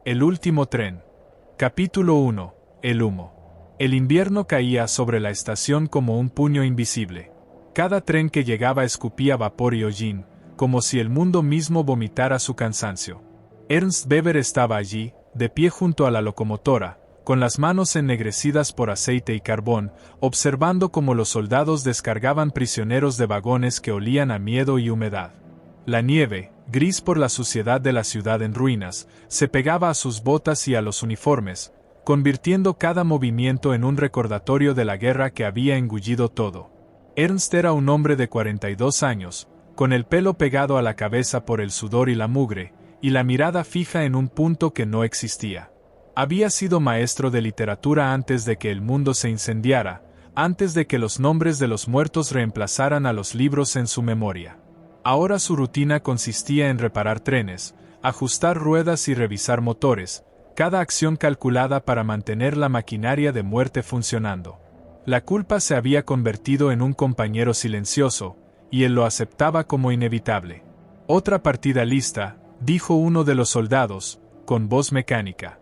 El último tren. Capítulo 1. El humo. El invierno caía sobre la estación como un puño invisible. Cada tren que llegaba escupía vapor y hollín, como si el mundo mismo vomitara su cansancio. Ernst Weber estaba allí, de pie junto a la locomotora, con las manos ennegrecidas por aceite y carbón, observando cómo los soldados descargaban prisioneros de vagones que olían a miedo y humedad. La nieve, gris por la suciedad de la ciudad en ruinas, se pegaba a sus botas y a los uniformes, convirtiendo cada movimiento en un recordatorio de la guerra que había engullido todo. Ernst era un hombre de 42 años, con el pelo pegado a la cabeza por el sudor y la mugre, y la mirada fija en un punto que no existía. Había sido maestro de literatura antes de que el mundo se incendiara, antes de que los nombres de los muertos reemplazaran a los libros en su memoria. Ahora su rutina consistía en reparar trenes, ajustar ruedas y revisar motores, cada acción calculada para mantener la maquinaria de muerte funcionando. La culpa se había convertido en un compañero silencioso, y él lo aceptaba como inevitable. «Otra partida lista», dijo uno de los soldados, con voz mecánica.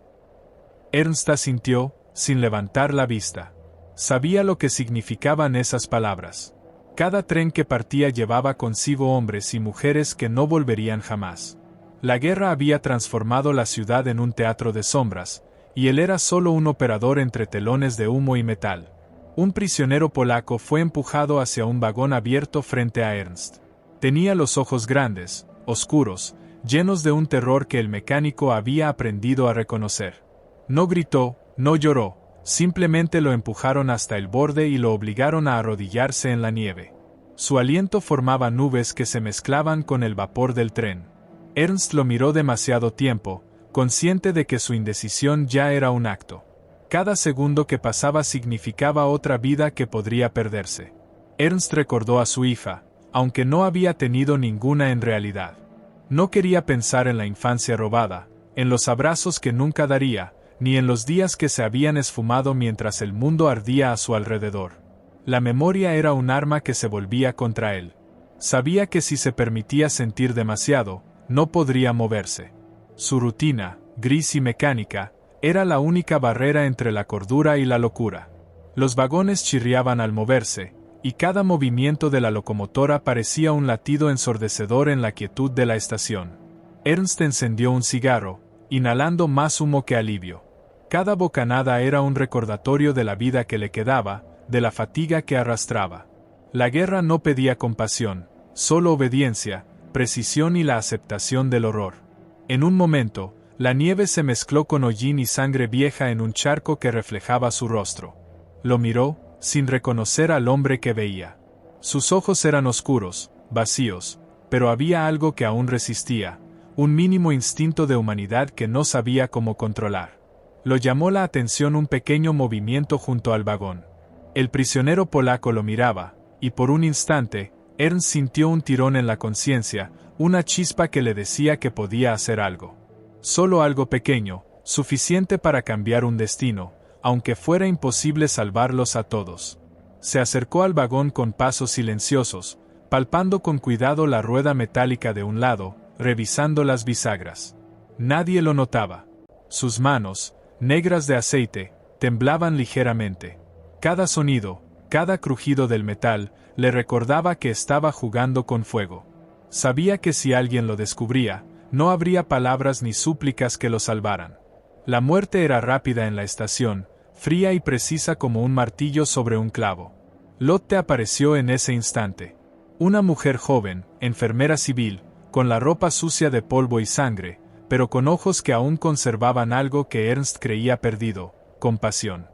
Ernst asintió, sin levantar la vista. Sabía lo que significaban esas palabras. Cada tren que partía llevaba consigo hombres y mujeres que no volverían jamás. La guerra había transformado la ciudad en un teatro de sombras, y él era solo un operador entre telones de humo y metal. Un prisionero polaco fue empujado hacia un vagón abierto frente a Ernst. Tenía los ojos grandes, oscuros, llenos de un terror que el mecánico había aprendido a reconocer. No gritó, no lloró, simplemente lo empujaron hasta el borde y lo obligaron a arrodillarse en la nieve. Su aliento formaba nubes que se mezclaban con el vapor del tren. Ernst lo miró demasiado tiempo, consciente de que su indecisión ya era un acto. Cada segundo que pasaba significaba otra vida que podría perderse. Ernst recordó a su hija, aunque no había tenido ninguna en realidad. No quería pensar en la infancia robada, en los abrazos que nunca daría, ni en los días que se habían esfumado mientras el mundo ardía a su alrededor. La memoria era un arma que se volvía contra él. Sabía que si se permitía sentir demasiado, no podría moverse. Su rutina, gris y mecánica, era la única barrera entre la cordura y la locura. Los vagones chirriaban al moverse, y cada movimiento de la locomotora parecía un latido ensordecedor en la quietud de la estación. Ernst encendió un cigarro, inhalando más humo que alivio. Cada bocanada era un recordatorio de la vida que le quedaba, de la fatiga que arrastraba. La guerra no pedía compasión, solo obediencia, precisión y la aceptación del horror. En un momento, la nieve se mezcló con hollín y sangre vieja en un charco que reflejaba su rostro. Lo miró, sin reconocer al hombre que veía. Sus ojos eran oscuros, vacíos, pero había algo que aún resistía, un mínimo instinto de humanidad que no sabía cómo controlar. Lo llamó la atención un pequeño movimiento junto al vagón. El prisionero polaco lo miraba, y por un instante, Ernst sintió un tirón en la conciencia, una chispa que le decía que podía hacer algo. Solo algo pequeño, suficiente para cambiar un destino, aunque fuera imposible salvarlos a todos. Se acercó al vagón con pasos silenciosos, palpando con cuidado la rueda metálica de un lado, revisando las bisagras. Nadie lo notaba. Sus manos, negras de aceite, temblaban ligeramente. Cada sonido, cada crujido del metal, le recordaba que estaba jugando con fuego. Sabía que si alguien lo descubría, no habría palabras ni súplicas que lo salvaran. La muerte era rápida en la estación, fría y precisa como un martillo sobre un clavo. Lotte apareció en ese instante. Una mujer joven, enfermera civil, con la ropa sucia de polvo y sangre, pero con ojos que aún conservaban algo que Ernst creía perdido, compasión.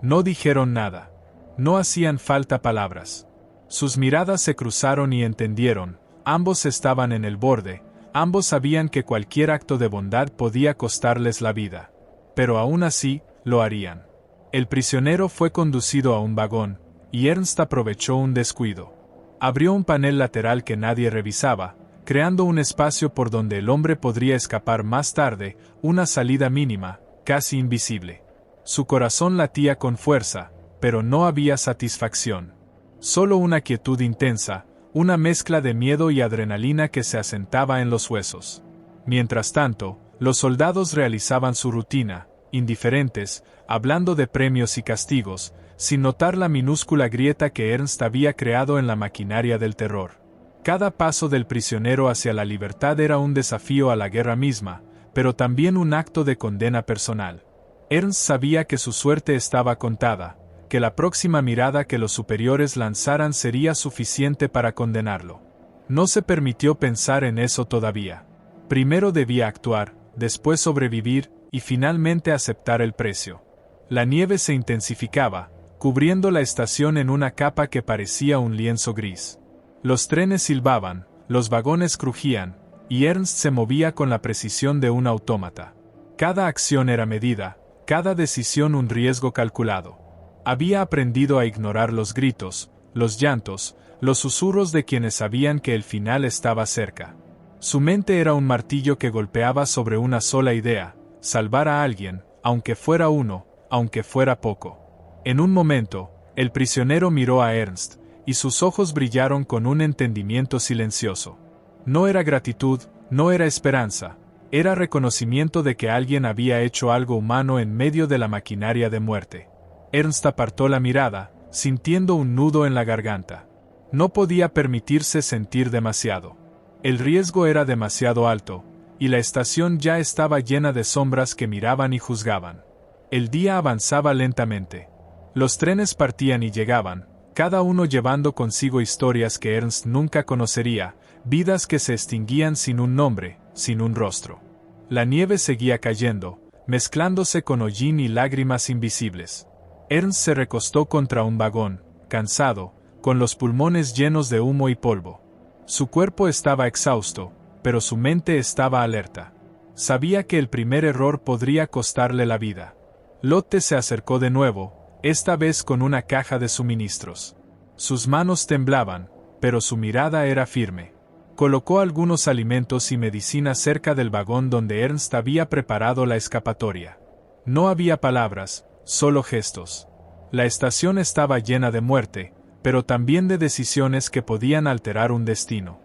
No dijeron nada. No hacían falta palabras. Sus miradas se cruzaron y entendieron, ambos estaban en el borde, ambos sabían que cualquier acto de bondad podía costarles la vida. Pero aún así, lo harían. El prisionero fue conducido a un vagón, y Ernst aprovechó un descuido. Abrió un panel lateral que nadie revisaba, creando un espacio por donde el hombre podría escapar más tarde, una salida mínima, casi invisible. Su corazón latía con fuerza, pero no había satisfacción. Solo una quietud intensa, una mezcla de miedo y adrenalina que se asentaba en los huesos. Mientras tanto, Los soldados realizaban su rutina, indiferentes, hablando de premios y castigos, sin notar la minúscula grieta que Ernst había creado en la maquinaria del terror. Cada paso del prisionero hacia la libertad era un desafío a la guerra misma, pero también un acto de condena personal. Ernst sabía que su suerte estaba contada, que la próxima mirada que los superiores lanzaran sería suficiente para condenarlo. No se permitió pensar en eso todavía. Primero debía actuar, después sobrevivir, y finalmente aceptar el precio. La nieve se intensificaba, cubriendo la estación en una capa que parecía un lienzo gris. Los trenes silbaban, los vagones crujían, y Ernst se movía con la precisión de un autómata. Cada acción era medida, cada decisión un riesgo calculado. Había aprendido a ignorar los gritos, los llantos, los susurros de quienes sabían que el final estaba cerca. Su mente era un martillo que golpeaba sobre una sola idea: salvar a alguien, aunque fuera uno, aunque fuera poco. En un momento, el prisionero miró a Ernst, y sus ojos brillaron con un entendimiento silencioso. No era gratitud, no era esperanza, era reconocimiento de que alguien había hecho algo humano en medio de la maquinaria de muerte. Ernst apartó la mirada, sintiendo un nudo en la garganta. No podía permitirse sentir demasiado. El riesgo era demasiado alto, y la estación ya estaba llena de sombras que miraban y juzgaban. El día avanzaba lentamente. Los trenes partían y llegaban, cada uno llevando consigo historias que Ernst nunca conocería, vidas que se extinguían sin un nombre, sin un rostro. La nieve seguía cayendo, mezclándose con hollín y lágrimas invisibles. Ernst se recostó contra un vagón, cansado, con los pulmones llenos de humo y polvo. Su cuerpo estaba exhausto, pero su mente estaba alerta. Sabía que el primer error podría costarle la vida. Lotte se acercó de nuevo, esta vez con una caja de suministros. Sus manos temblaban, pero su mirada era firme. Colocó algunos alimentos y medicina cerca del vagón donde Ernst había preparado la escapatoria. No había palabras, solo gestos. La estación estaba llena de muerte, pero también de decisiones que podían alterar un destino.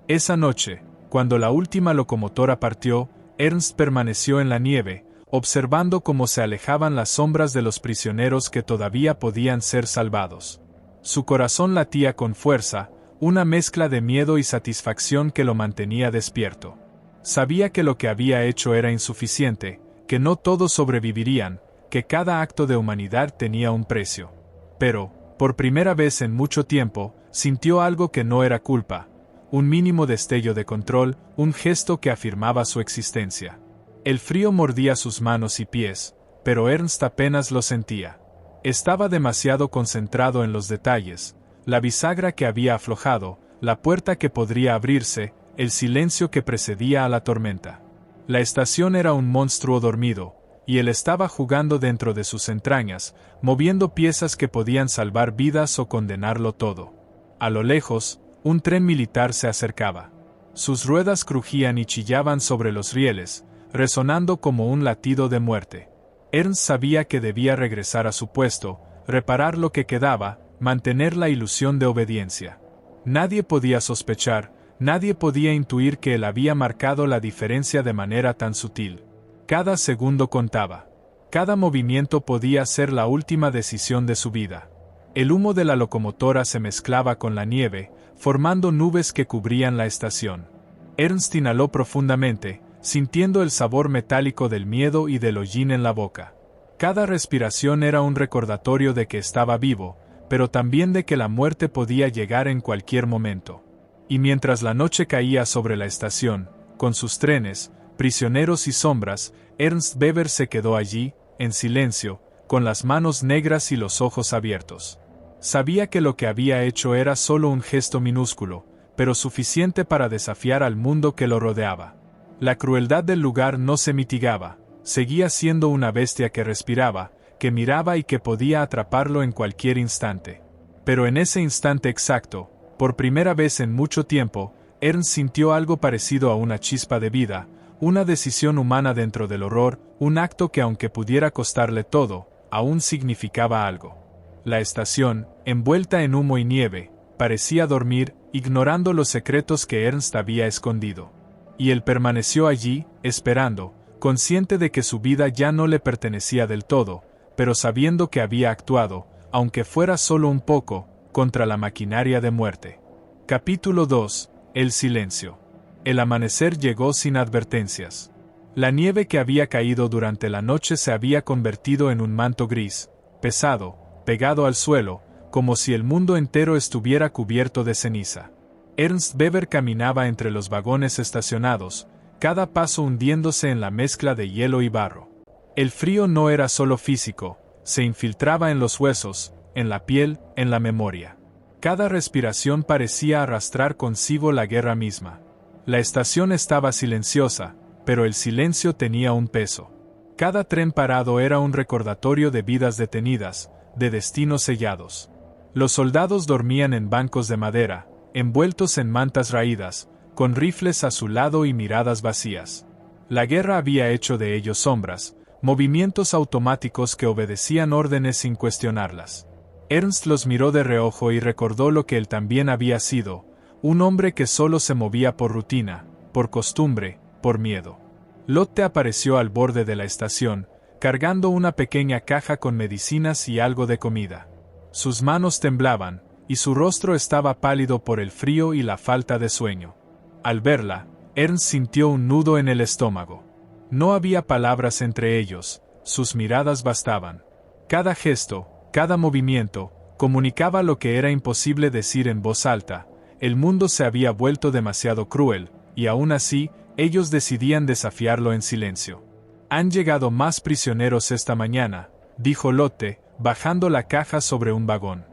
Esa noche, cuando la última locomotora partió, Ernst permaneció en la nieve, observando cómo se alejaban las sombras de los prisioneros que todavía podían ser salvados. Su corazón latía con fuerza, una mezcla de miedo y satisfacción que lo mantenía despierto. Sabía que lo que había hecho era insuficiente, que no todos sobrevivirían, que cada acto de humanidad tenía un precio. Pero, por primera vez en mucho tiempo, sintió algo que no era culpa, un mínimo destello de control, un gesto que afirmaba su existencia. El frío mordía sus manos y pies, pero Ernst apenas lo sentía. Estaba demasiado concentrado en los detalles, la bisagra que había aflojado, la puerta que podría abrirse, el silencio que precedía a la tormenta. La estación era un monstruo dormido, y él estaba jugando dentro de sus entrañas, moviendo piezas que podían salvar vidas o condenarlo todo. A lo lejos, un tren militar se acercaba. Sus ruedas crujían y chillaban sobre los rieles, resonando como un latido de muerte. Ernst sabía que debía regresar a su puesto, reparar lo que quedaba, mantener la ilusión de obediencia. Nadie podía sospechar, nadie podía intuir que él había marcado la diferencia de manera tan sutil. Cada segundo contaba. Cada movimiento podía ser la última decisión de su vida. El humo de la locomotora se mezclaba con la nieve, formando nubes que cubrían la estación. Ernst inhaló profundamente, sintiendo el sabor metálico del miedo y del hollín en la boca. Cada respiración era un recordatorio de que estaba vivo, pero también de que la muerte podía llegar en cualquier momento. Y mientras la noche caía sobre la estación, con sus trenes, prisioneros y sombras, Ernst Weber se quedó allí, en silencio, con las manos negras y los ojos abiertos. Sabía que lo que había hecho era solo un gesto minúsculo, pero suficiente para desafiar al mundo que lo rodeaba. La crueldad del lugar no se mitigaba, seguía siendo una bestia que respiraba, que miraba y que podía atraparlo en cualquier instante. Pero en ese instante exacto, por primera vez en mucho tiempo, Ernst sintió algo parecido a una chispa de vida, una decisión humana dentro del horror, un acto que aunque pudiera costarle todo, aún significaba algo. La estación, envuelta en humo y nieve, parecía dormir, ignorando los secretos que Ernst había escondido. Y él permaneció allí, esperando, consciente de que su vida ya no le pertenecía del todo, pero sabiendo que había actuado, aunque fuera solo un poco, contra la maquinaria de muerte. Capítulo 2. El silencio. El amanecer llegó sin advertencias. La nieve que había caído durante la noche se había convertido en un manto gris, pesado, pegado al suelo, como si el mundo entero estuviera cubierto de ceniza. Ernst Weber caminaba entre los vagones estacionados, cada paso hundiéndose en la mezcla de hielo y barro. El frío no era solo físico, se infiltraba en los huesos, en la piel, en la memoria. Cada respiración parecía arrastrar consigo la guerra misma. La estación estaba silenciosa, pero el silencio tenía un peso. Cada tren parado era un recordatorio de vidas detenidas, de destinos sellados. Los soldados dormían en bancos de madera, envueltos en mantas raídas, con rifles a su lado y miradas vacías. La guerra había hecho de ellos sombras, movimientos automáticos que obedecían órdenes sin cuestionarlas. Ernst los miró de reojo y recordó lo que él también había sido, un hombre que solo se movía por rutina, por costumbre, por miedo. Lotte apareció al borde de la estación, cargando una pequeña caja con medicinas y algo de comida. Sus manos temblaban, y su rostro estaba pálido por el frío y la falta de sueño. Al verla, Ernst sintió un nudo en el estómago. No había palabras entre ellos, sus miradas bastaban. Cada gesto, cada movimiento, comunicaba lo que era imposible decir en voz alta. El mundo se había vuelto demasiado cruel, y aún así, ellos decidían desafiarlo en silencio. «Han llegado más prisioneros esta mañana», dijo Lotte, bajando la caja sobre un vagón.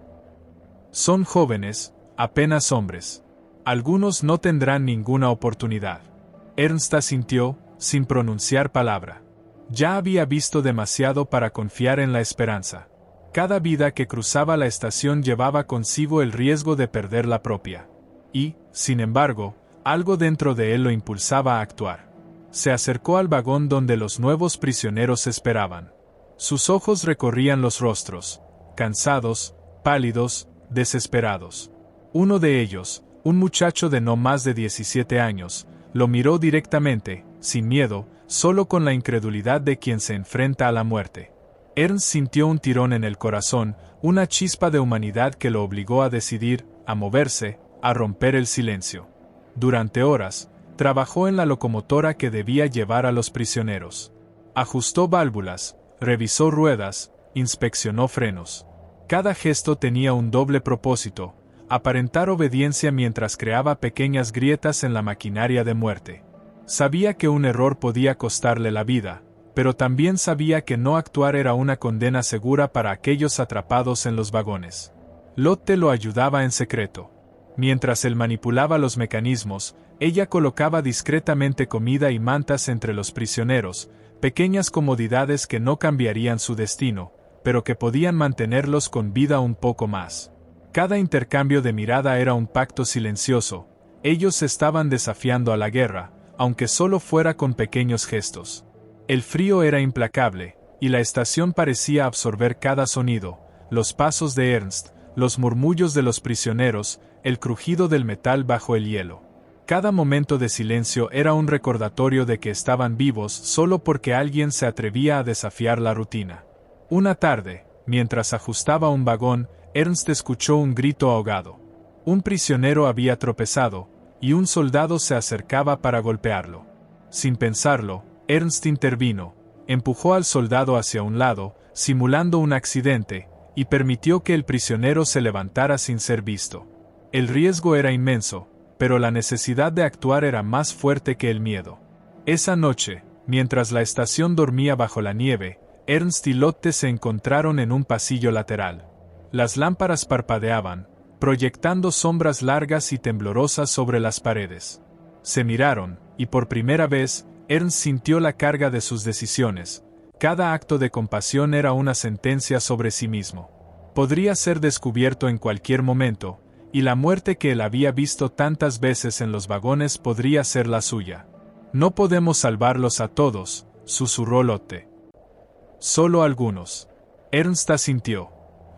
«Son jóvenes, apenas hombres. Algunos no tendrán ninguna oportunidad». Ernst asintió, sin pronunciar palabra. Ya había visto demasiado para confiar en la esperanza. Cada vida que cruzaba la estación llevaba consigo el riesgo de perder la propia. Y, sin embargo, algo dentro de él lo impulsaba a actuar. Se acercó al vagón donde los nuevos prisioneros esperaban. Sus ojos recorrían los rostros, cansados, pálidos, desesperados. Uno de ellos, un muchacho de no más de 17 años, lo miró directamente, sin miedo, solo con la incredulidad de quien se enfrenta a la muerte. Ernst sintió un tirón en el corazón, una chispa de humanidad que lo obligó a decidir, a moverse, a romper el silencio. Durante horas, trabajó en la locomotora que debía llevar a los prisioneros. Ajustó válvulas, revisó ruedas, inspeccionó frenos. Cada gesto tenía un doble propósito: aparentar obediencia mientras creaba pequeñas grietas en la maquinaria de muerte. Sabía que un error podía costarle la vida, pero también sabía que no actuar era una condena segura para aquellos atrapados en los vagones. Lotte lo ayudaba en secreto. Mientras él manipulaba los mecanismos, ella colocaba discretamente comida y mantas entre los prisioneros, pequeñas comodidades que no cambiarían su destino, pero que podían mantenerlos con vida un poco más. Cada intercambio de mirada era un pacto silencioso. Ellos estaban desafiando a la guerra, aunque solo fuera con pequeños gestos. El frío era implacable, y la estación parecía absorber cada sonido: los pasos de Ernst, los murmullos de los prisioneros, el crujido del metal bajo el hielo. Cada momento de silencio era un recordatorio de que estaban vivos solo porque alguien se atrevía a desafiar la rutina. Una tarde, mientras ajustaba un vagón, Ernst escuchó un grito ahogado. Un prisionero había tropezado, y un soldado se acercaba para golpearlo. Sin pensarlo, Ernst intervino, empujó al soldado hacia un lado, simulando un accidente, y permitió que el prisionero se levantara sin ser visto. El riesgo era inmenso, pero la necesidad de actuar era más fuerte que el miedo. Esa noche, mientras la estación dormía bajo la nieve, Ernst y Lotte se encontraron en un pasillo lateral. Las lámparas parpadeaban, proyectando sombras largas y temblorosas sobre las paredes. Se miraron, y por primera vez, Ernst sintió la carga de sus decisiones. Cada acto de compasión era una sentencia sobre sí mismo. Podría ser descubierto en cualquier momento, y la muerte que él había visto tantas veces en los vagones podría ser la suya. «No podemos salvarlos a todos», susurró Lotte. «Solo algunos». Ernst asintió.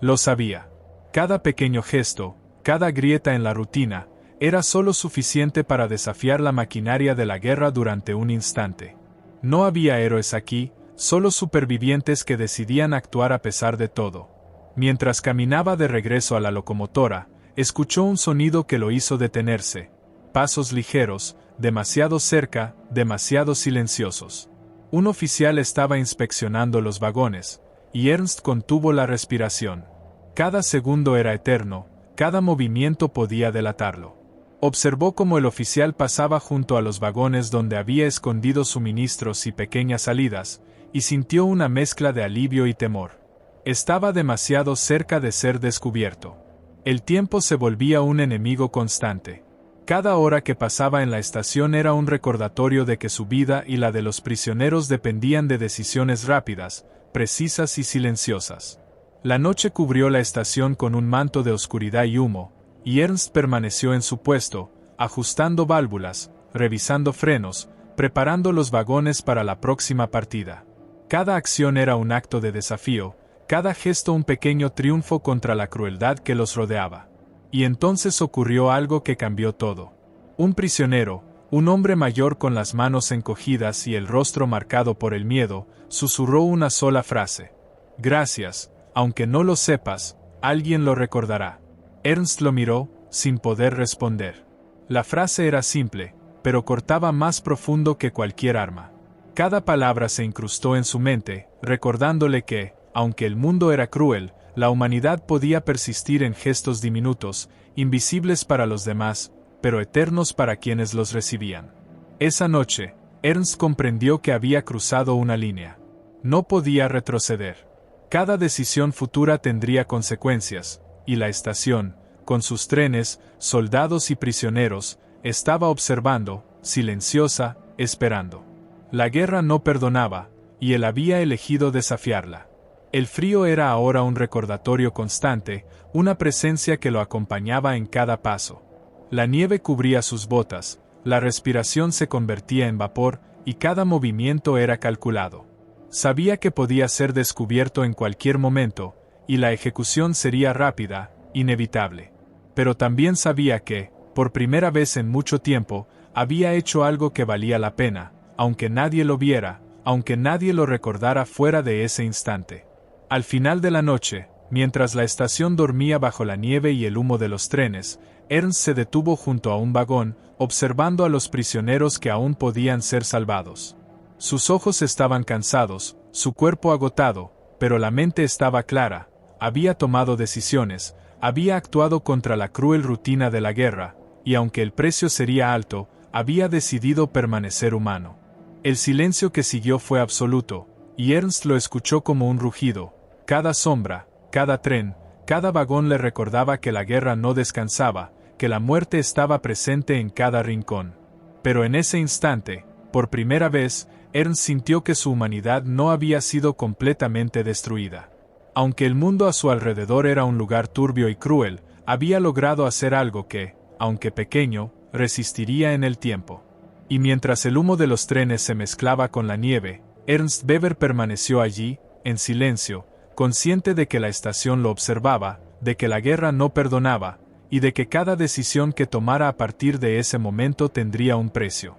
Lo sabía. Cada pequeño gesto, cada grieta en la rutina, era solo suficiente para desafiar la maquinaria de la guerra durante un instante. No había héroes aquí, solo supervivientes que decidían actuar a pesar de todo. Mientras caminaba de regreso a la locomotora, escuchó un sonido que lo hizo detenerse. Pasos ligeros, demasiado cerca, demasiado silenciosos. Un oficial estaba inspeccionando los vagones, y Ernst contuvo la respiración. Cada segundo era eterno, cada movimiento podía delatarlo. Observó cómo el oficial pasaba junto a los vagones donde había escondido suministros y pequeñas salidas, y sintió una mezcla de alivio y temor. Estaba demasiado cerca de ser descubierto. El tiempo se volvía un enemigo constante. Cada hora que pasaba en la estación era un recordatorio de que su vida y la de los prisioneros dependían de decisiones rápidas, precisas y silenciosas. La noche cubrió la estación con un manto de oscuridad y humo, y Ernst permaneció en su puesto, ajustando válvulas, revisando frenos, preparando los vagones para la próxima partida. Cada acción era un acto de desafío, cada gesto un pequeño triunfo contra la crueldad que los rodeaba. Y entonces ocurrió algo que cambió todo. Un prisionero, un hombre mayor con las manos encogidas y el rostro marcado por el miedo, susurró una sola frase. «Gracias, aunque no lo sepas, alguien lo recordará». Ernst lo miró, sin poder responder. La frase era simple, pero cortaba más profundo que cualquier arma. Cada palabra se incrustó en su mente, recordándole que, aunque el mundo era cruel, la humanidad podía persistir en gestos diminutos, invisibles para los demás, pero eternos para quienes los recibían. Esa noche, Ernst comprendió que había cruzado una línea. No podía retroceder. Cada decisión futura tendría consecuencias, y la estación, con sus trenes, soldados y prisioneros, estaba observando, silenciosa, esperando. La guerra no perdonaba, y él había elegido desafiarla. El frío era ahora un recordatorio constante, una presencia que lo acompañaba en cada paso. La nieve cubría sus botas, la respiración se convertía en vapor, y cada movimiento era calculado. Sabía que podía ser descubierto en cualquier momento, y la ejecución sería rápida, inevitable. Pero también sabía que, por primera vez en mucho tiempo, había hecho algo que valía la pena, aunque nadie lo viera, aunque nadie lo recordara fuera de ese instante. Al final de la noche, mientras la estación dormía bajo la nieve y el humo de los trenes, Ernst se detuvo junto a un vagón, observando a los prisioneros que aún podían ser salvados. Sus ojos estaban cansados, su cuerpo agotado, pero la mente estaba clara, había tomado decisiones, había actuado contra la cruel rutina de la guerra, y aunque el precio sería alto, había decidido permanecer humano. El silencio que siguió fue absoluto, y Ernst lo escuchó como un rugido. Cada sombra, cada tren, cada vagón le recordaba que la guerra no descansaba, que la muerte estaba presente en cada rincón. Pero en ese instante, por primera vez, Ernst sintió que su humanidad no había sido completamente destruida. Aunque el mundo a su alrededor era un lugar turbio y cruel, había logrado hacer algo que, aunque pequeño, resistiría en el tiempo. Y mientras el humo de los trenes se mezclaba con la nieve, Ernst Weber permaneció allí, en silencio, consciente de que la estación lo observaba, de que la guerra no perdonaba, y de que cada decisión que tomara a partir de ese momento tendría un precio.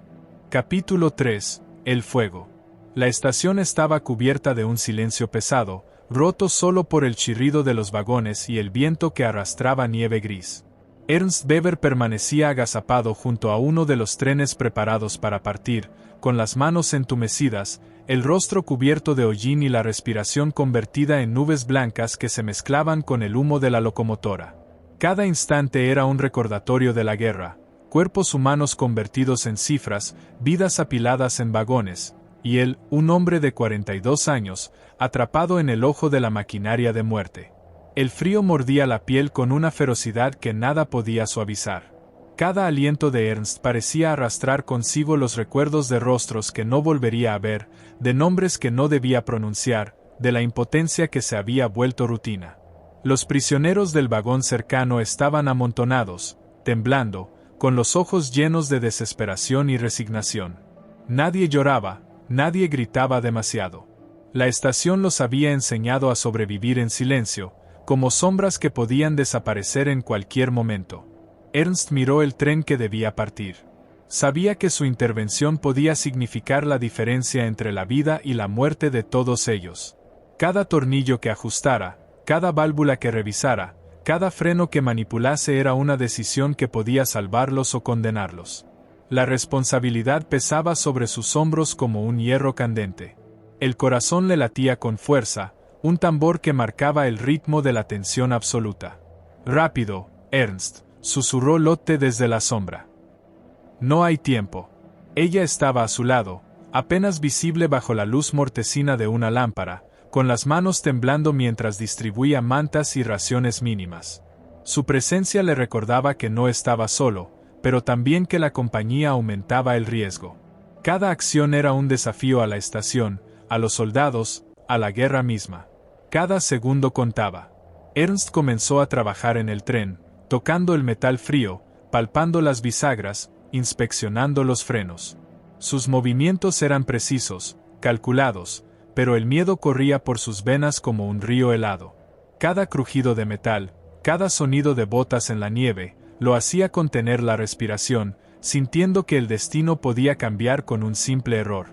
Capítulo 3. El fuego. La estación estaba cubierta de un silencio pesado, roto solo por el chirrido de los vagones y el viento que arrastraba nieve gris. Ernst Weber permanecía agazapado junto a uno de los trenes preparados para partir, con las manos entumecidas, el rostro cubierto de hollín y la respiración convertida en nubes blancas que se mezclaban con el humo de la locomotora. Cada instante era un recordatorio de la guerra, cuerpos humanos convertidos en cifras, vidas apiladas en vagones, y él, un hombre de 42 años, atrapado en el ojo de la maquinaria de muerte. El frío mordía la piel con una ferocidad que nada podía suavizar. Cada aliento de Ernst parecía arrastrar consigo los recuerdos de rostros que no volvería a ver, de nombres que no debía pronunciar, de la impotencia que se había vuelto rutina. Los prisioneros del vagón cercano estaban amontonados, temblando, con los ojos llenos de desesperación y resignación. Nadie lloraba, nadie gritaba demasiado. La estación los había enseñado a sobrevivir en silencio, como sombras que podían desaparecer en cualquier momento. Ernst miró el tren que debía partir. Sabía que su intervención podía significar la diferencia entre la vida y la muerte de todos ellos. Cada tornillo que ajustara, cada válvula que revisara, cada freno que manipulase era una decisión que podía salvarlos o condenarlos. La responsabilidad pesaba sobre sus hombros como un hierro candente. El corazón le latía con fuerza, un tambor que marcaba el ritmo de la tensión absoluta. «Rápido, Ernst», susurró Lotte desde la sombra. «No hay tiempo». Ella estaba a su lado, apenas visible bajo la luz mortecina de una lámpara, con las manos temblando mientras distribuía mantas y raciones mínimas. Su presencia le recordaba que no estaba solo, pero también que la compañía aumentaba el riesgo. Cada acción era un desafío a la estación, a los soldados, a la guerra misma. Cada segundo contaba. Ernst comenzó a trabajar en el tren, tocando el metal frío, palpando las bisagras, inspeccionando los frenos. Sus movimientos eran precisos, calculados, pero el miedo corría por sus venas como un río helado. Cada crujido de metal, cada sonido de botas en la nieve, lo hacía contener la respiración, sintiendo que el destino podía cambiar con un simple error.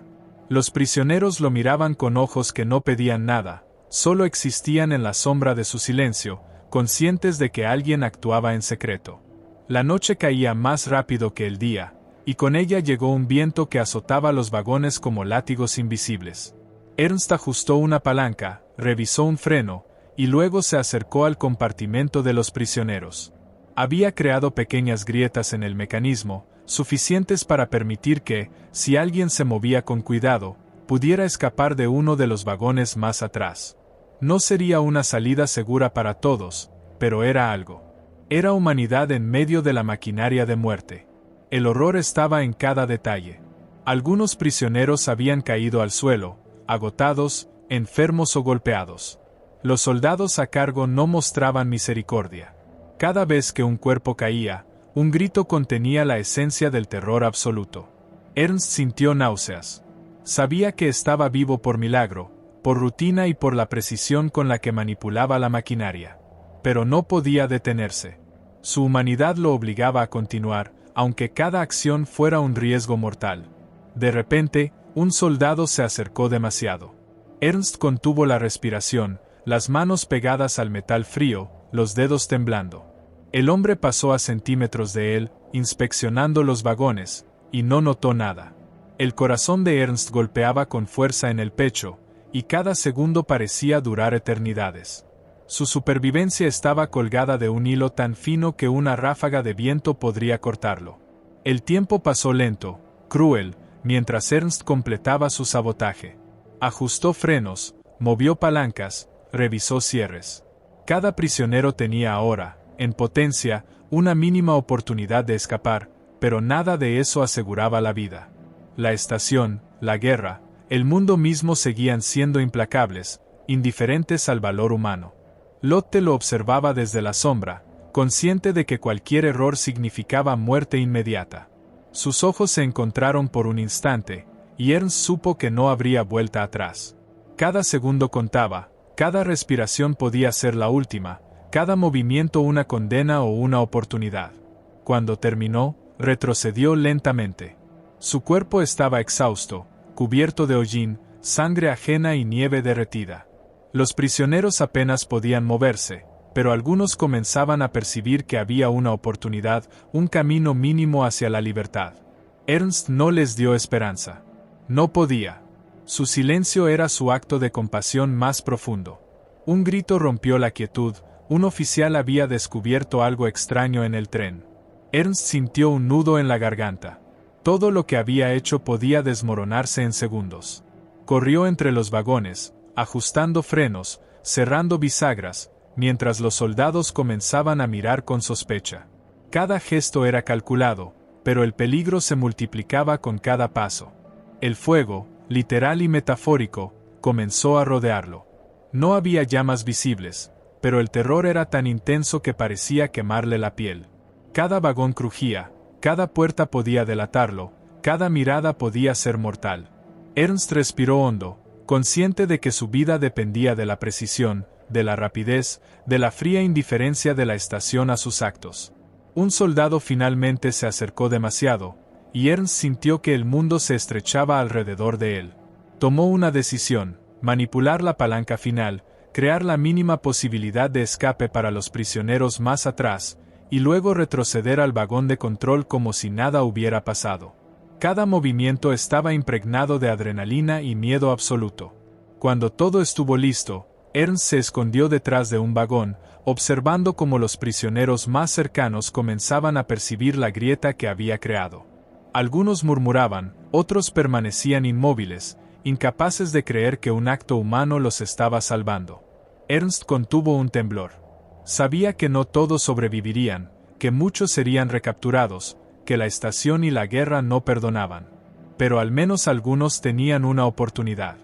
Los prisioneros lo miraban con ojos que no pedían nada, solo existían en la sombra de su silencio, conscientes de que alguien actuaba en secreto. La noche caía más rápido que el día, y con ella llegó un viento que azotaba los vagones como látigos invisibles. Ernst ajustó una palanca, revisó un freno, y luego se acercó al compartimento de los prisioneros. Había creado pequeñas grietas en el mecanismo, suficientes para permitir que, si alguien se movía con cuidado, pudiera escapar de uno de los vagones más atrás. No sería una salida segura para todos, pero era algo. Era humanidad en medio de la maquinaria de muerte. El horror estaba en cada detalle. Algunos prisioneros habían caído al suelo, agotados, enfermos o golpeados. Los soldados a cargo no mostraban misericordia. Cada vez que un cuerpo caía, un grito contenía la esencia del terror absoluto. Ernst sintió náuseas. Sabía que estaba vivo por milagro, por rutina y por la precisión con la que manipulaba la maquinaria. Pero no podía detenerse. Su humanidad lo obligaba a continuar, aunque cada acción fuera un riesgo mortal. De repente, un soldado se acercó demasiado. Ernst contuvo la respiración, las manos pegadas al metal frío, los dedos temblando. El hombre pasó a centímetros de él, inspeccionando los vagones, y no notó nada. El corazón de Ernst golpeaba con fuerza en el pecho, y cada segundo parecía durar eternidades. Su supervivencia estaba colgada de un hilo tan fino que una ráfaga de viento podría cortarlo. El tiempo pasó lento, cruel, mientras Ernst completaba su sabotaje. Ajustó frenos, movió palancas, revisó cierres. Cada prisionero tenía ahora, en potencia, una mínima oportunidad de escapar, pero nada de eso aseguraba la vida. La estación, la guerra, el mundo mismo seguían siendo implacables, indiferentes al valor humano. Lotte lo observaba desde la sombra, consciente de que cualquier error significaba muerte inmediata. Sus ojos se encontraron por un instante, y Ernst supo que no habría vuelta atrás. Cada segundo contaba, cada respiración podía ser la última, cada movimiento una condena o una oportunidad. Cuando terminó, retrocedió lentamente. Su cuerpo estaba exhausto, cubierto de hollín, sangre ajena y nieve derretida. Los prisioneros apenas podían moverse, pero algunos comenzaban a percibir que había una oportunidad, un camino mínimo hacia la libertad. Ernst no les dio esperanza. No podía. Su silencio era su acto de compasión más profundo. Un grito rompió la quietud. Un oficial había descubierto algo extraño en el tren. Ernst sintió un nudo en la garganta. Todo lo que había hecho podía desmoronarse en segundos. Corrió entre los vagones, ajustando frenos, cerrando bisagras, mientras los soldados comenzaban a mirar con sospecha. Cada gesto era calculado, pero el peligro se multiplicaba con cada paso. El fuego, literal y metafórico, comenzó a rodearlo. No había llamas visibles, pero el terror era tan intenso que parecía quemarle la piel. Cada vagón crujía, cada puerta podía delatarlo, cada mirada podía ser mortal. Ernst respiró hondo, consciente de que su vida dependía de la precisión, de la rapidez, de la fría indiferencia de la estación a sus actos. Un soldado finalmente se acercó demasiado, y Ernst sintió que el mundo se estrechaba alrededor de él. Tomó una decisión: manipular la palanca final, crear la mínima posibilidad de escape para los prisioneros más atrás, y luego retroceder al vagón de control como si nada hubiera pasado. Cada movimiento estaba impregnado de adrenalina y miedo absoluto. Cuando todo estuvo listo, Ernst se escondió detrás de un vagón, observando cómo los prisioneros más cercanos comenzaban a percibir la grieta que había creado. Algunos murmuraban, otros permanecían inmóviles, incapaces de creer que un acto humano los estaba salvando. Ernst contuvo un temblor. Sabía que no todos sobrevivirían, que muchos serían recapturados, que la estación y la guerra no perdonaban. Pero al menos algunos tenían una oportunidad.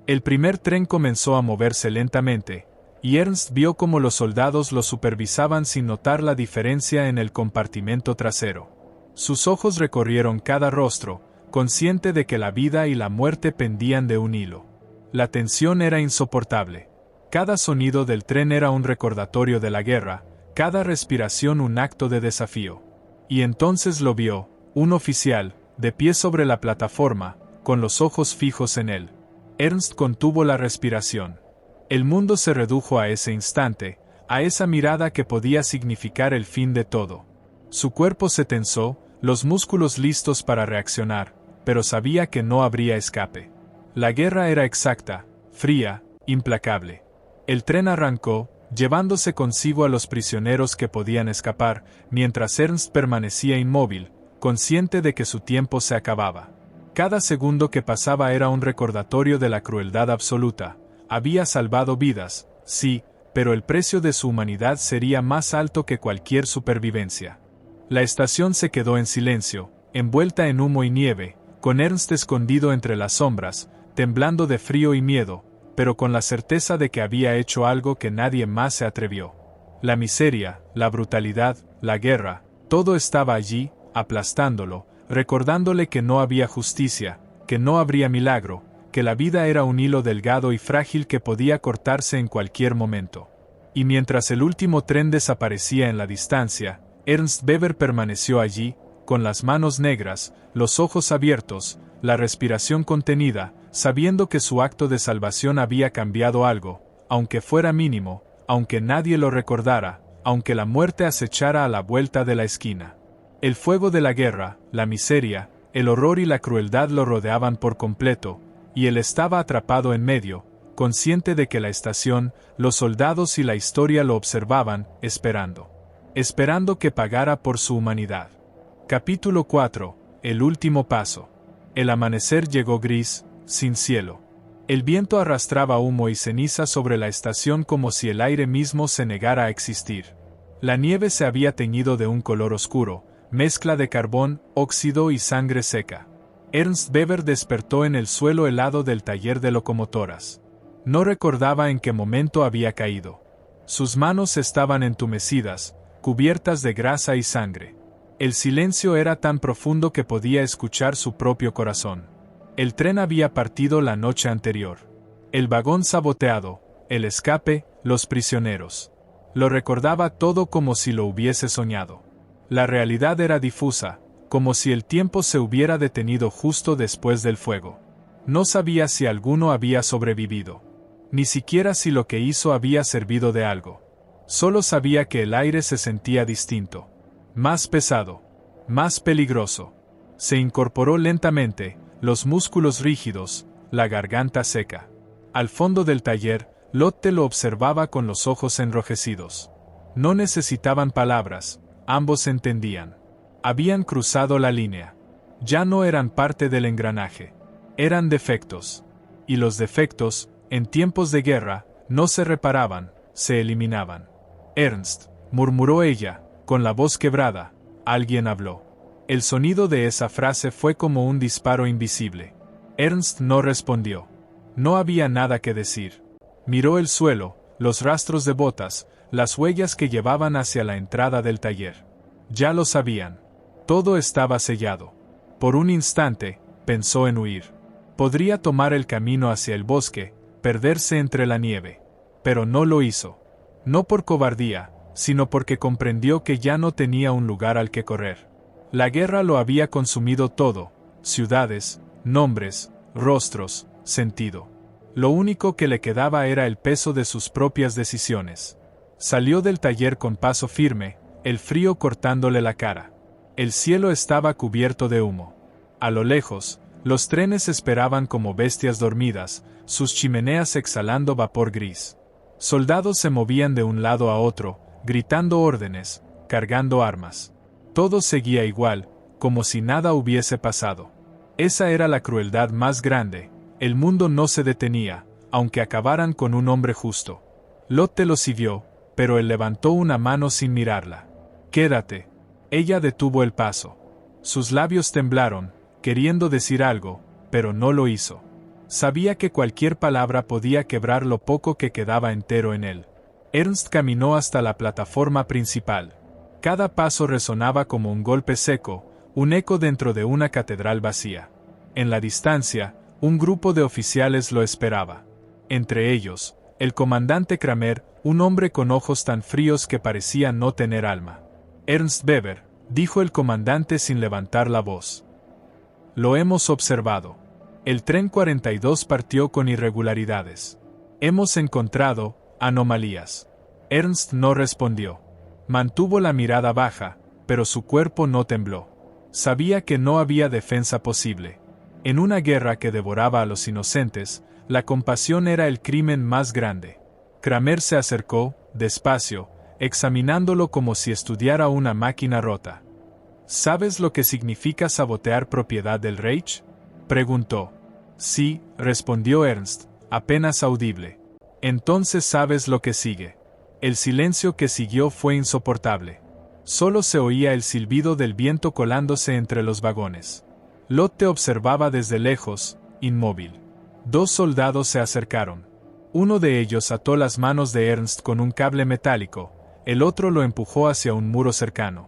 El primer tren comenzó a moverse lentamente, y Ernst vio cómo los soldados lo supervisaban sin notar la diferencia en el compartimento trasero. Sus ojos recorrieron cada rostro, consciente de que la vida y la muerte pendían de un hilo. La tensión era insoportable. Cada sonido del tren era un recordatorio de la guerra, cada respiración un acto de desafío. Y entonces lo vio, un oficial, de pie sobre la plataforma, con los ojos fijos en él. Ernst contuvo la respiración. El mundo se redujo a ese instante, a esa mirada que podía significar el fin de todo. Su cuerpo se tensó, los músculos listos para reaccionar, pero sabía que no habría escape. La guerra era exacta, fría, implacable. El tren arrancó, llevándose consigo a los prisioneros que podían escapar, mientras Ernst permanecía inmóvil, consciente de que su tiempo se acababa. Cada segundo que pasaba era un recordatorio de la crueldad absoluta. Había salvado vidas, sí, pero el precio de su humanidad sería más alto que cualquier supervivencia. La estación se quedó en silencio, envuelta en humo y nieve, con Ernst escondido entre las sombras, temblando de frío y miedo, pero con la certeza de que había hecho algo que nadie más se atrevió. La miseria, la brutalidad, la guerra, todo estaba allí, aplastándolo, recordándole que no había justicia, que no habría milagro, que la vida era un hilo delgado y frágil que podía cortarse en cualquier momento. Y mientras el último tren desaparecía en la distancia, Ernst Weber permaneció allí, con las manos negras, los ojos abiertos, la respiración contenida, sabiendo que su acto de salvación había cambiado algo, aunque fuera mínimo, aunque nadie lo recordara, aunque la muerte acechara a la vuelta de la esquina. El fuego de la guerra, la miseria, el horror y la crueldad lo rodeaban por completo, y él estaba atrapado en medio, consciente de que la estación, los soldados y la historia lo observaban, esperando que pagara por su humanidad. Capítulo 4. El último paso. El amanecer llegó gris, sin cielo. El viento arrastraba humo y ceniza sobre la estación como si el aire mismo se negara a existir. La nieve se había teñido de un color oscuro, mezcla de carbón, óxido y sangre seca. Ernst Weber despertó en el suelo helado del taller de locomotoras. No recordaba en qué momento había caído. Sus manos estaban entumecidas, cubiertas de grasa y sangre. El silencio era tan profundo que podía escuchar su propio corazón. El tren había partido la noche anterior. El vagón saboteado, el escape, los prisioneros. Lo recordaba todo como si lo hubiese soñado. La realidad era difusa, como si el tiempo se hubiera detenido justo después del fuego. No sabía si alguno había sobrevivido. Ni siquiera si lo que hizo había servido de algo. Solo sabía que el aire se sentía distinto. Más pesado. Más peligroso. Se incorporó lentamente, los músculos rígidos, la garganta seca. Al fondo del taller, Lotte lo observaba con los ojos enrojecidos. No necesitaban palabras, ambos entendían. Habían cruzado la línea. Ya no eran parte del engranaje. Eran defectos. Y los defectos, en tiempos de guerra, no se reparaban, se eliminaban. Ernst, murmuró ella, con la voz quebrada, alguien habló. El sonido de esa frase fue como un disparo invisible. Ernst no respondió. No había nada que decir. Miró el suelo, los rastros de botas, las huellas que llevaban hacia la entrada del taller. Ya lo sabían. Todo estaba sellado. Por un instante, pensó en huir. Podría tomar el camino hacia el bosque, perderse entre la nieve. Pero no lo hizo. No por cobardía, sino porque comprendió que ya no tenía un lugar al que correr. La guerra lo había consumido todo: ciudades, nombres, rostros, sentido. Lo único que le quedaba era el peso de sus propias decisiones. Salió del taller con paso firme, el frío cortándole la cara. El cielo estaba cubierto de humo. A lo lejos, los trenes esperaban como bestias dormidas, sus chimeneas exhalando vapor gris. Soldados se movían de un lado a otro, gritando órdenes, cargando armas. Todo seguía igual, como si nada hubiese pasado. Esa era la crueldad más grande: el mundo no se detenía, aunque acabaran con un hombre justo. Lotte lo siguió, pero él levantó una mano sin mirarla. «Quédate». Ella detuvo el paso. Sus labios temblaron, queriendo decir algo, pero no lo hizo. Sabía que cualquier palabra podía quebrar lo poco que quedaba entero en él. Ernst caminó hasta la plataforma principal. Cada paso resonaba como un golpe seco, un eco dentro de una catedral vacía. En la distancia, un grupo de oficiales lo esperaba. Entre ellos, el comandante Kramer, un hombre con ojos tan fríos que parecía no tener alma. «Ernst Weber», dijo el comandante sin levantar la voz. «Lo hemos observado. El tren 42 partió con irregularidades. Hemos encontrado anomalías». Ernst no respondió. Mantuvo la mirada baja, pero su cuerpo no tembló. Sabía que no había defensa posible. En una guerra que devoraba a los inocentes, la compasión era el crimen más grande. Kramer se acercó, despacio, examinándolo como si estudiara una máquina rota. «¿Sabes lo que significa sabotear propiedad del Reich?», preguntó. «Sí», respondió Ernst, apenas audible. «Entonces sabes lo que sigue». El silencio que siguió fue insoportable. Solo se oía el silbido del viento colándose entre los vagones. Lotte observaba desde lejos, inmóvil. Dos soldados se acercaron. Uno de ellos ató las manos de Ernst con un cable metálico, el otro lo empujó hacia un muro cercano.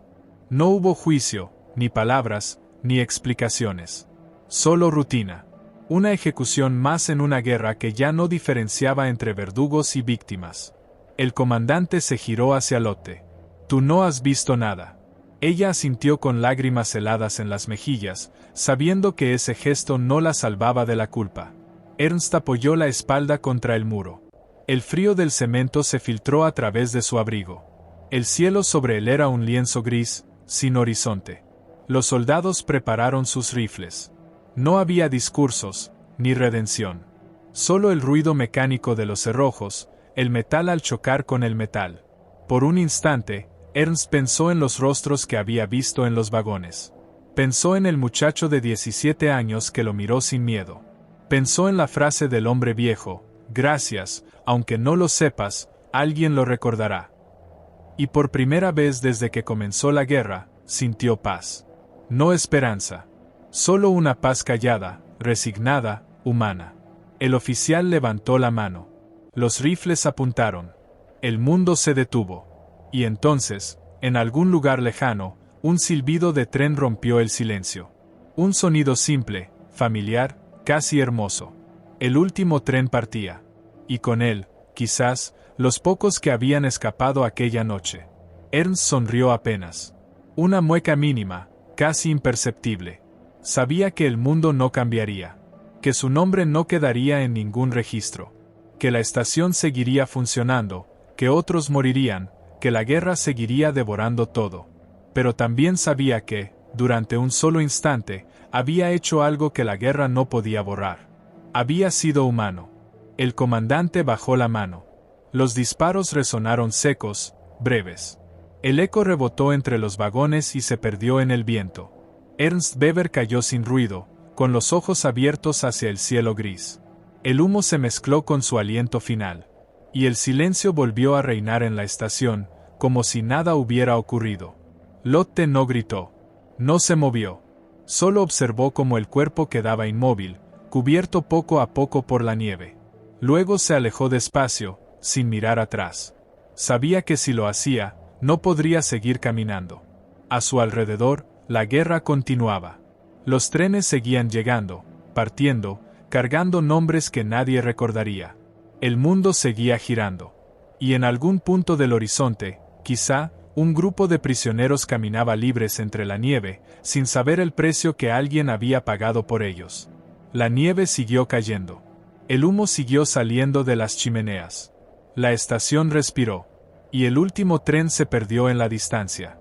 No hubo juicio, ni palabras, ni explicaciones. Solo rutina. Una ejecución más en una guerra que ya no diferenciaba entre verdugos y víctimas. El comandante se giró hacia Lotte. «Tú no has visto nada». Ella asintió con lágrimas heladas en las mejillas, sabiendo que ese gesto no la salvaba de la culpa. Ernst apoyó la espalda contra el muro. El frío del cemento se filtró a través de su abrigo. El cielo sobre él era un lienzo gris, sin horizonte. Los soldados prepararon sus rifles. No había discursos, ni redención. Solo el ruido mecánico de los cerrojos, el metal al chocar con el metal. Por un instante, Ernst pensó en los rostros que había visto en los vagones. Pensó en el muchacho de 17 años que lo miró sin miedo. Pensó en la frase del hombre viejo: «Gracias, aunque no lo sepas, alguien lo recordará». Y por primera vez desde que comenzó la guerra, sintió paz. No esperanza. Solo una paz callada, resignada, humana. El oficial levantó la mano. Los rifles apuntaron. El mundo se detuvo. Y entonces, en algún lugar lejano, un silbido de tren rompió el silencio. Un sonido simple, familiar, casi hermoso. El último tren partía. Y con él, quizás, los pocos que habían escapado aquella noche. Ernst sonrió apenas. Una mueca mínima, casi imperceptible. Sabía que el mundo no cambiaría. Que su nombre no quedaría en ningún registro. Que la estación seguiría funcionando, que otros morirían, que la guerra seguiría devorando todo. Pero también sabía que, durante un solo instante, había hecho algo que la guerra no podía borrar. Había sido humano. El comandante bajó la mano. Los disparos resonaron secos, breves. El eco rebotó entre los vagones y se perdió en el viento. Ernst Weber cayó sin ruido, con los ojos abiertos hacia el cielo gris. El humo se mezcló con su aliento final. Y el silencio volvió a reinar en la estación, como si nada hubiera ocurrido. Lotte no gritó. No se movió. Solo observó cómo el cuerpo quedaba inmóvil, cubierto poco a poco por la nieve. Luego se alejó despacio, sin mirar atrás. Sabía que si lo hacía, no podría seguir caminando. A su alrededor, la guerra continuaba. Los trenes seguían llegando, partiendo, cargando nombres que nadie recordaría. El mundo seguía girando. Y en algún punto del horizonte, quizá, Un grupo de prisioneros caminaba libres entre la nieve, sin saber el precio que alguien había pagado por ellos. La nieve siguió cayendo. El humo siguió saliendo de las chimeneas. La estación respiró. Y el último tren se perdió en la distancia.